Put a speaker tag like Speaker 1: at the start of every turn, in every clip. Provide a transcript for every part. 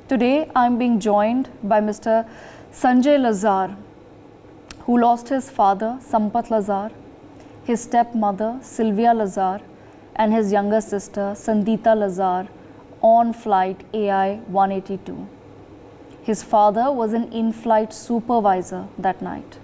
Speaker 1: Today I'm being joined by Mr. Sanjay Lazar, who lost his father Sampat Lazar, his stepmother Sylvia Lazar, and his younger sister Sandita Lazar on flight AI 182. His father was an in-flight supervisor that night.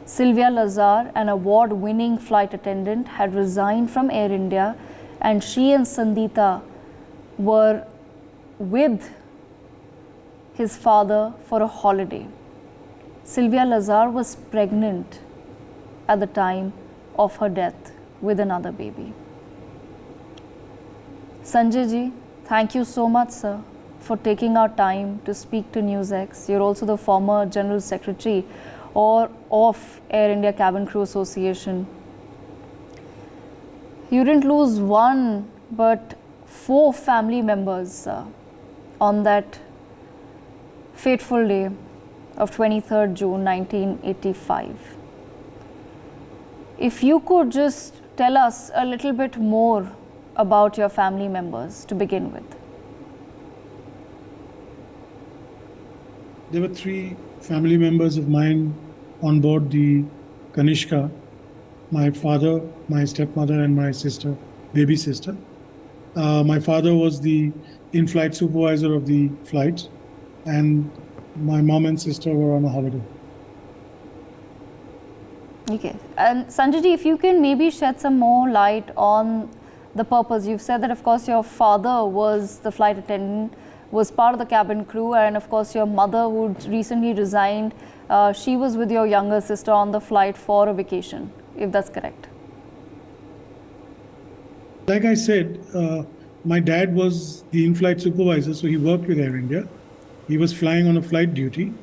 Speaker 1: Sylvia Lazar, an award-winning flight attendant, had resigned from Air India, and she and Sandita were with his father for a holiday. Sylvia Lazar was pregnant at the time of her death with another baby. Sanjay ji, thank you so much, sir, for taking our time to speak to NewsX. You're also the former General Secretary of Air India Cabin Crew Association. You didn't lose one but 4 family members on that fateful day of 23rd June 1985. If you could just tell us a little bit more about your family members to begin with.
Speaker 2: There were 3 family members of mine on board the Kanishka: my father, my stepmother, and my sister, baby sister. My father was the in-flight supervisor of the flight, and my mom and sister were on a holiday.
Speaker 1: Okay. And Sanjay ji, if you can maybe shed some more light on the purpose. You've said that, of course, your father was the flight attendant, was part of the cabin crew, and of course, your mother, who recently resigned, she was with your younger sister on the flight for a vacation, if that's correct.
Speaker 2: Like I said, my dad was the in-flight supervisor, so he worked with Air India. He was flying on a flight duty,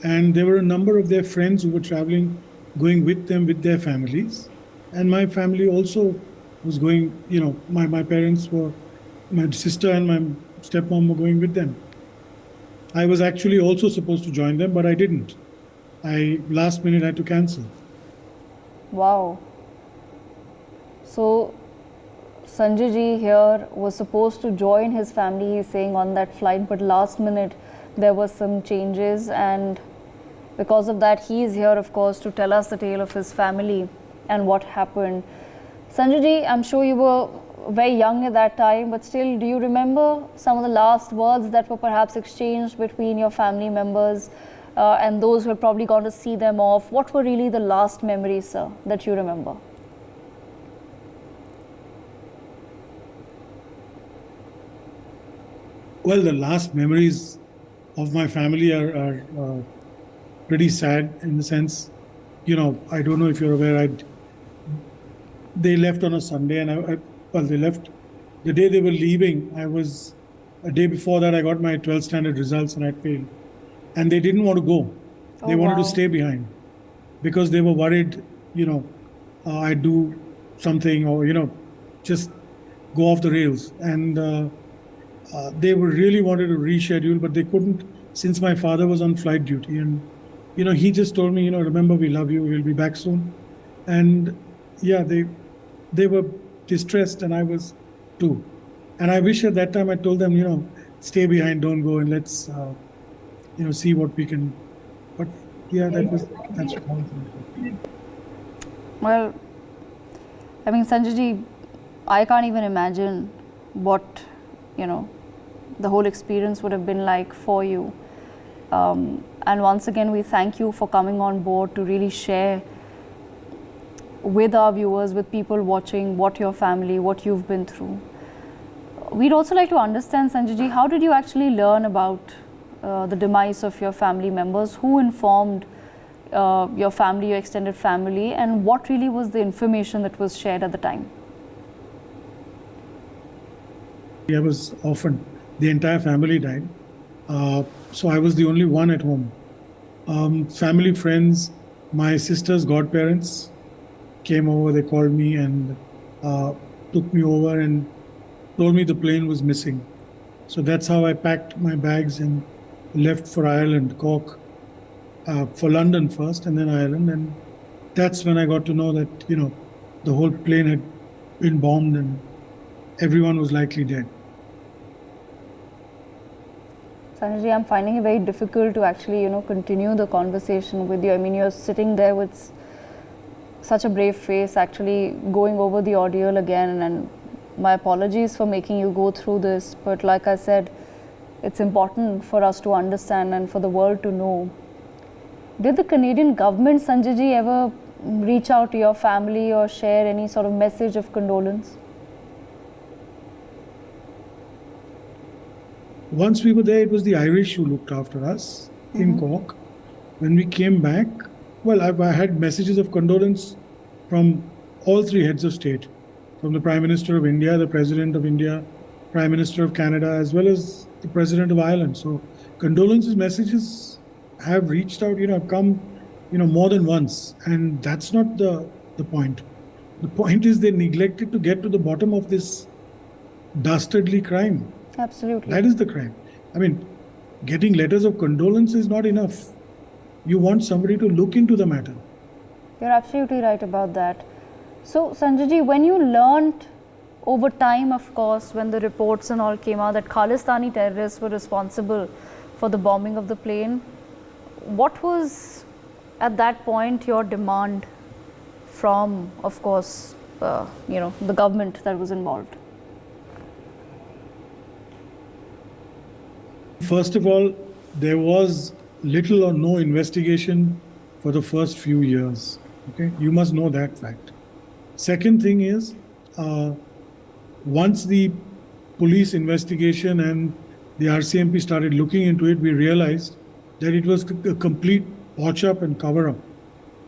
Speaker 2: and there were a number of their friends who were traveling, going with them with their families. And my family also was going, my parents were, my sister and my stepmom were going with them. I was actually also supposed to join them, but I didn't. I last minute had to cancel.
Speaker 1: Wow. So Sanjay ji here was supposed to join his family, he's saying, on that flight, but last minute there were some changes, and because of that he is here, of course, to tell us the tale of his family and what happened. Sanjay ji, I'm sure you were very young at that time, but still, do you remember some of the last words that were perhaps exchanged between your family members and those who had probably gone to see them off? What were really the last memories, sir, that you remember?
Speaker 2: Well, the last memories of my family are pretty sad, in the sense, I don't know if you're aware, they left on a Sunday, and they left the day they were leaving. A day before that, I got my 12th standard results and I failed. And they didn't want to go. They wanted to stay behind because they were worried, I'd do something or, just go off the rails. And they really wanted to reschedule, but they couldn't, since my father was on flight duty. And, he just told me, remember, we love you, we'll be back soon. And yeah, they were distressed, and I was too. And I wish at that time I told them, stay behind, don't go, and let's, see what we can. But yeah, that's what happened.
Speaker 1: Well, I mean, Sanjay ji, I can't even imagine what, the whole experience would have been like for you. And once again, we thank you for coming on board to really share with our viewers, with people watching, what your family, what you've been through. We'd also like to understand, Sanjay ji, how did you actually learn about the demise of your family members? Who informed your family, your extended family, and what really was the information that was shared at the time?
Speaker 2: I was orphaned. The entire family died. So I was the only one at home. Family, friends, my sister's godparents came over, they called me and took me over and told me the plane was missing. So that's how I packed my bags and left for Ireland, Cork, for London first and then Ireland. And that's when I got to know that, the whole plane had been bombed and everyone was likely dead.
Speaker 1: Sanjay, I'm finding it very difficult to actually, continue the conversation with you. I mean, you're sitting there with such a brave face, actually going over the ordeal again, and my apologies for making you go through this. But like I said, it's important for us to understand and for the world to know. Did the Canadian government, Sanjay ji, ever reach out to your family or share any sort of message of condolence?
Speaker 2: Once we were there, it was the Irish who looked after us in Cork. When we came back, well, I had messages of condolence from all three heads of state, from the Prime Minister of India, the President of India, Prime Minister of Canada, as well as the President of Ireland. So condolences messages have reached out, come, more than once. And that's not the point. The point is they neglected to get to the bottom of this dastardly crime.
Speaker 1: Absolutely.
Speaker 2: That is the crime. I mean, getting letters of condolence is not enough. You want somebody to look into the matter.
Speaker 1: You're absolutely right about that. So, Sanjay ji, when you learned over time, of course, when the reports and all came out that Khalistani terrorists were responsible for the bombing of the plane, what was at that point your demand from, of course, the government that was involved?
Speaker 2: First of all, there was little or no investigation for the first few years. Okay, you must know that fact. Second thing is, once the police investigation and the RCMP started looking into it, we realized that it was a complete watch-up and cover-up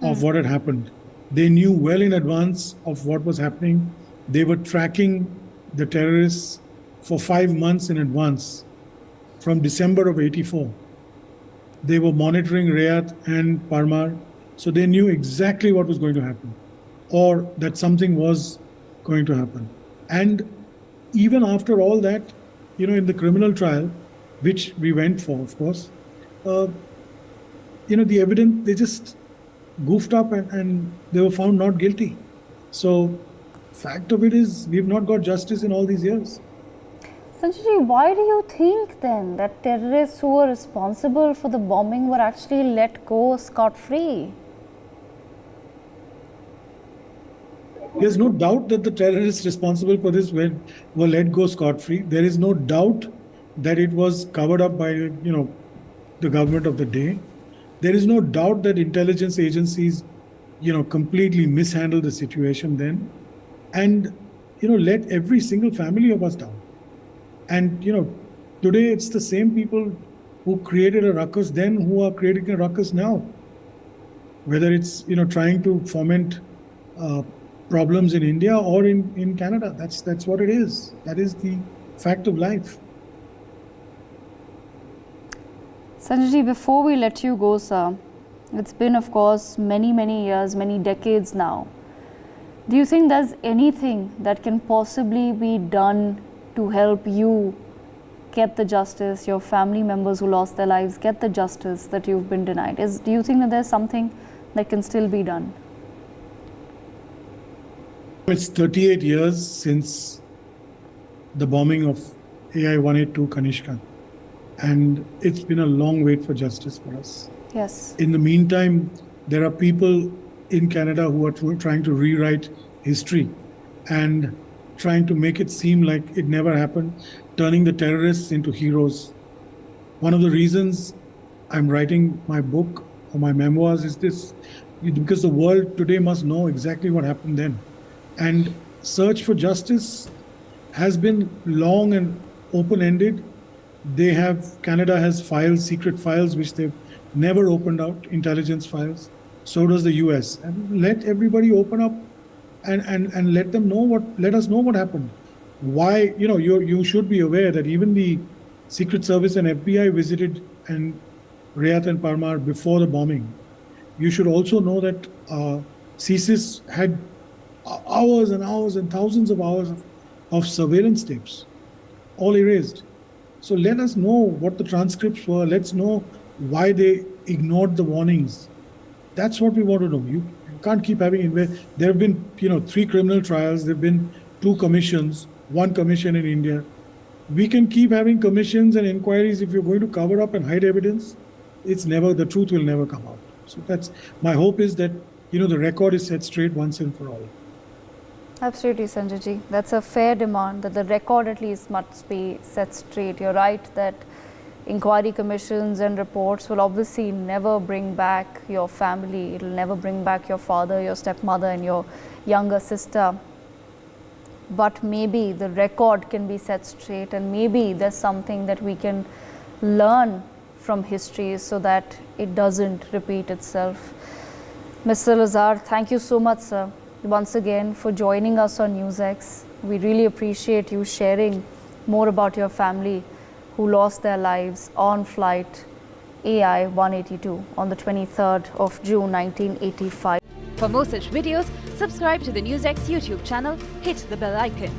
Speaker 2: of what had happened. They knew well in advance of what was happening. They were tracking the terrorists for 5 months in advance. From December of '84, they were monitoring Riyadh and Parmar, so they knew exactly what was going to happen, or that something was going to happen. And even after all that, in the criminal trial, which we went for, of course, the evidence, they just goofed up and they were found not guilty. So, fact of it is, we've not got justice in all these years.
Speaker 1: Sanjay, why do you think then that terrorists who were responsible for the bombing were actually let go scot-free?
Speaker 2: There's no doubt that the terrorists responsible for this were let go scot-free. There is no doubt that it was covered up by, the government of the day. There is no doubt that intelligence agencies, completely mishandled the situation then and, let every single family of us down. And, today it's the same people who created a ruckus then who are creating a ruckus now. Whether it's, trying to foment problems in India or in Canada. That's what it is. That is the fact of life.
Speaker 1: Sanjay, before we let you go, sir, it's been, of course, many, many years, many decades now. Do you think there's anything that can possibly be done to help you get the justice, your family members who lost their lives get the justice that you've been denied? Do you think that there's something that can still be done?
Speaker 2: It's 38 years since the bombing of AI-182 Kanishka, and it's been a long wait for justice for us.
Speaker 1: Yes.
Speaker 2: In the meantime, there are people in Canada who are trying to rewrite history and trying to make it seem like it never happened, turning the terrorists into heroes. One of the reasons I'm writing my book or my memoirs is this, because the world today must know exactly what happened then. And search for justice has been long and open-ended. Canada has files, secret files, which they've never opened out, intelligence files. So does the US. And let everybody open up and let us know what happened. Why, you should be aware that even the Secret Service and FBI visited Riyadh and Parmar before the bombing. You should also know that CSIS had hours and hours and thousands of hours of surveillance tapes, all erased. So let us know what the transcripts were. Let's know why they ignored the warnings. That's what we want to know. You can't keep having there have been 3 criminal trials. There have been 2 commissions, 1 commission in India. We can keep having commissions and inquiries. If you're going to cover up and hide evidence, the truth will never come out. So that's my hope, is that, the record is set straight once and for all.
Speaker 1: Absolutely, Sanjay ji. That's a fair demand, that the record at least must be set straight. You're right that inquiry commissions and reports will obviously never bring back your family. It'll never bring back your father, your stepmother and your younger sister. But maybe the record can be set straight, and maybe there's something that we can learn from history so that it doesn't repeat itself. Mr. Lazar, thank you so much, sir, once again for joining us on NewsX. We really appreciate you sharing more about your family who lost their lives on flight AI 182 on the 23rd of June 1985.
Speaker 3: For more such videos, subscribe to the NewsX YouTube channel, hit the bell icon.